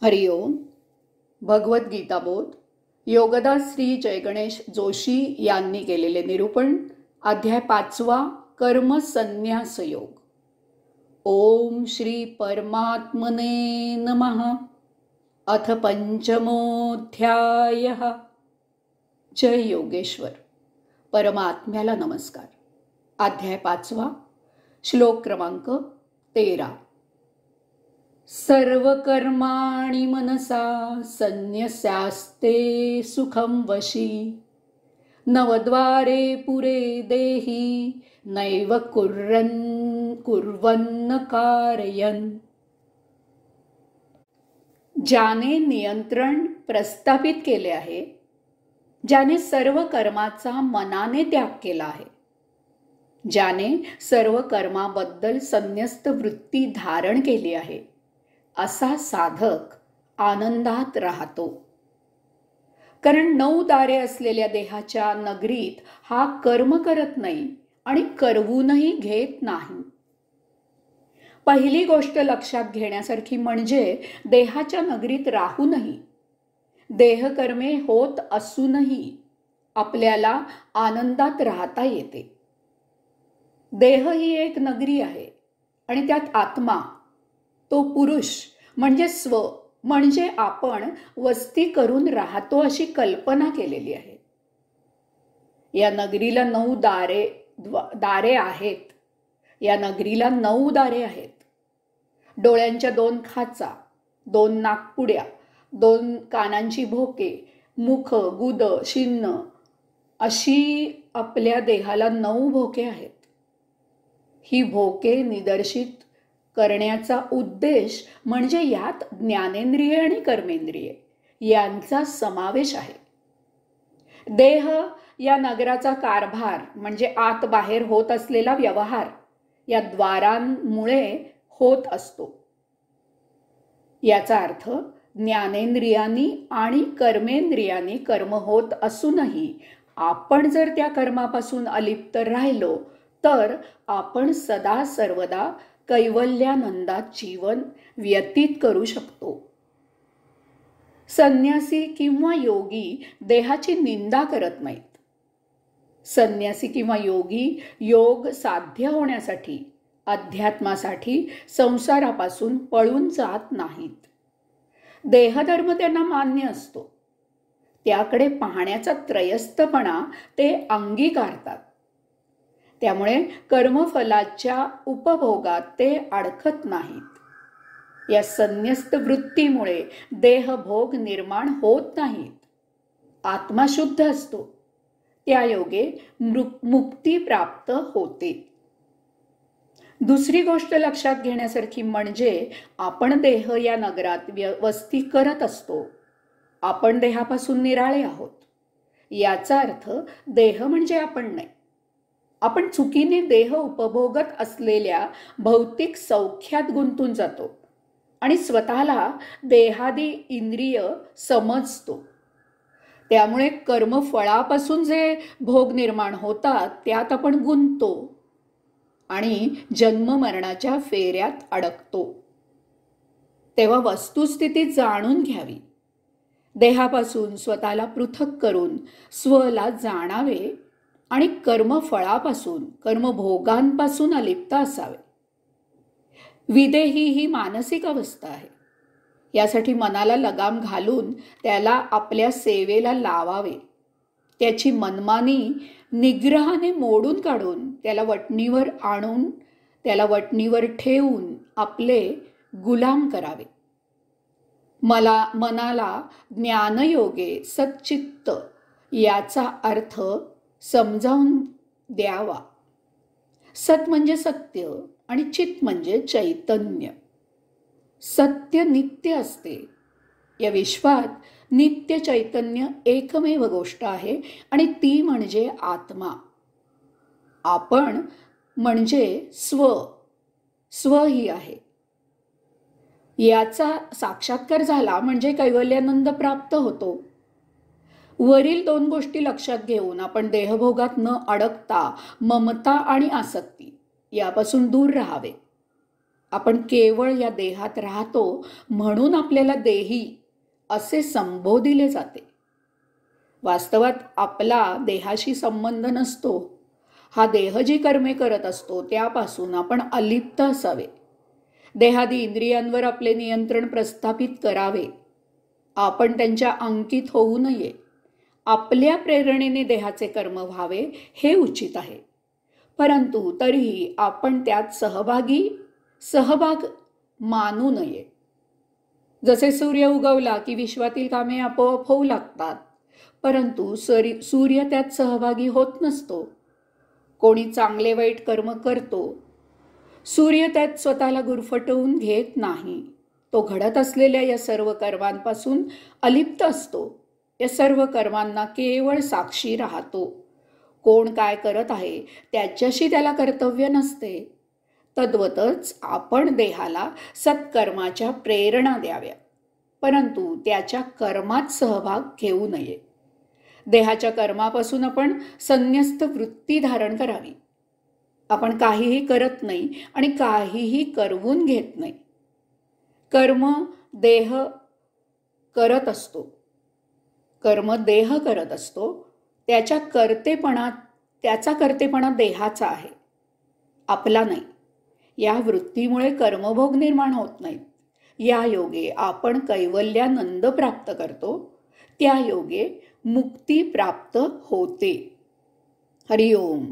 हरिओम. भगवद्गीता बोध योगदास श्री जयगणेश जोशी यांनी केलेले निरूपण. अध्याय 5. कर्म संन्यास योग. ओम श्री परमात्मने नमः. अथ पंचमोऽध्यायः. जय योगेश्वर. परमात्म्याला नमस्कार. अध्याय 5. श्लोक क्रमांक 13. सर्वकर्माणि मनसा संन्यस्यास्ते सुखं वशी नवद्वारे पुरे देहि नैव कुर्वन्न कारयन्. ज्याने नियंत्रण प्रस्थापित केले आहे, ज्याने सर्व कर्माचा मनाने त्याग केला आहे, ज्याने सर्व कर्माबद्दल संन्यस्त वृत्ती धारण केली आहे, असा साधक आनंदात राहतो. कारण 9 दारे असलेल्या देहाच्या नगरीत हा कर्म करत नाही आणि करवूनही घेत नाही. पहिली गोष्ट लक्षात घेण्यासारखी म्हणजे देहाच्या नगरीत राहूनही, देहकर्मे होत असूनही आपल्याला आनंदात राहता येते. देह ही एक नगरी आहे आणि त्यात आत्मा, तो पुरुष म्हणजे स्व, म्हणजे आपण वस्ती करून राहतो अशी कल्पना केलेली आहे. या नगरीला 9 दारे आहेत. या नगरीला 9 दारे आहेत. डोळ्यांच्या 2 खाचा, 2 नाकपुड्या, 2 कानांची भोके, मुख, गुद, शिन्न अशी आपल्या देहाला 9 भोके आहेत. ही भोके निदर्शित करण्याचा उद्देश म्हणजे यात ज्ञानेंद्रिय आणि कर्मेंद्रिय यांचा समावेश आहे. देह या नगराचा कारभार म्हणजे आत बाहेर होत असलेला व्यवहार या द्वारांमुळे होत असतो. याचा अर्थ ज्ञानेंद्रियांनी आणि कर्मेंद्रियांनी कर्म होत असूनही आपण जर त्या कर्मापासून अलिप्त राहिलो तर आपण सदा सर्वदा कैवल्यानंदात जीवन व्यतीत करू शकतो. संन्यासी किंवा योगी देहाची निंदा करत नाहीत. संन्यासी किंवा योगी योग साध्य होण्यासाठी, अध्यात्मासाठी संसारापासून पळून जात नाहीत. देहधर्म त्यांना मान्य असतो. त्याकडे पाहण्याचा त्रयस्थपणा ते अंगीकारतात. त्यामुळे कर्मफलाच्या उपभोगात ते अडखत नाहीत. या संन्यस्त वृत्तीमुळे देहभोग निर्माण होत नाहीत. आत्मा शुद्ध असतो. त्या योगे मुक्ती प्राप्त होते. दुसरी गोष्ट लक्षात घेण्यासारखी म्हणजे आपण देह या नगरात वस्ती करत असतो. आपण देहापासून निराळे आहोत. याचा अर्थ देह म्हणजे आपण नाही. आपण चुकीने देह उपभोगत असलेल्या भौतिक सौख्यात गुंतून जातो आणि स्वतःला देहादी इंद्रिय समजतो. त्यामुळे कर्मफळापासून जे भोग निर्माण होतात त्यात आपण गुंततो आणि जन्म मरणाच्या फेऱ्यात अडकतो. तेव्हा वस्तुस्थिती जाणून घ्यावी. देहापासून स्वतःला पृथक करून स्वला जाणावे आणि कर्मफळापासून, कर्मभोगांपासून अलिप्त असावे. विदेही ही मानसिक अवस्था आहे. यासाठी मनाला लगाम घालून त्याला आपल्या सेवेला लावावे. त्याची मनमानी निग्रहाने मोडून काढून त्याला वटणीवर आणून, त्याला वटणीवर ठेवून आपले गुलाम करावे. मनाला ज्ञानयोगे सच्चित्त याचा अर्थ समजावून द्यावा. सत म्हणजे सत्य आणि चित म्हणजे चैतन्य. सत्य नित्य असते. या विश्वात नित्य चैतन्य एकमेव गोष्ट आहे आणि ती म्हणजे आत्मा. आपण म्हणजे स्व ही आहे. याचा साक्षात्कार झाला म्हणजे कैवल्यानंद प्राप्त होतो. वरील 2 गोष्टी लक्षात घेऊन आपण देहभोगात न अडकता ममता आणि आसक्ती यापासून दूर राहावे. आपण केवळ या देहात राहतो म्हणून आपल्याला देही असे संबोधिले जाते. वास्तवात आपला देहाशी संबंध नसतो. हा देह जी कर्मे करत असतो त्यापासून आपण अलिप्त असावे. देहादी इंद्रियांवर आपले नियंत्रण प्रस्थापित करावे. आपण त्यांच्या अंकित होऊ नये. आपल्या प्रेरणेने देहाचे कर्म व्हावे हे उचित आहे. परंतु तरीही आपण त्यात सहभाग मानू नये. जसे सूर्य उगवला की विश्वातील कामे आपोआप होऊ लागतात, परंतु सूर्य त्यात सहभागी होत नसतो. कोणी चांगले वाईट कर्म करतो, सूर्य त्यात स्वतःला गुरफटवून घेत नाही. तो घडत असलेल्या या सर्व कर्मांपासून अलिप्त असतो. या सर्व कर्मांना केवळ साक्षी राहतो. कोण काय करत आहे त्याच्याशी त्याला कर्तव्य नसते. तद्वतच आपण देहाला सत्कर्माच्या प्रेरणा द्याव्या, परंतु त्याच्या कर्मात सहभाग घेऊ नये. देहाच्या कर्मापासून आपण संन्यस्त वृत्ती धारण करावी. आपण काहीही करत नाही आणि काहीही करवून घेत नाही. कर्म देह करत असतो. कर्म देह करत असतो. त्याचा कर्तेपणा देहाचा आहे, आपला नाही. या वृत्तीमुळे कर्मभोग निर्माण होत नाहीत. या योगे आपण कैवल्यानंद प्राप्त करतो. त्या योगे मुक्ती प्राप्त होते. हरिओम.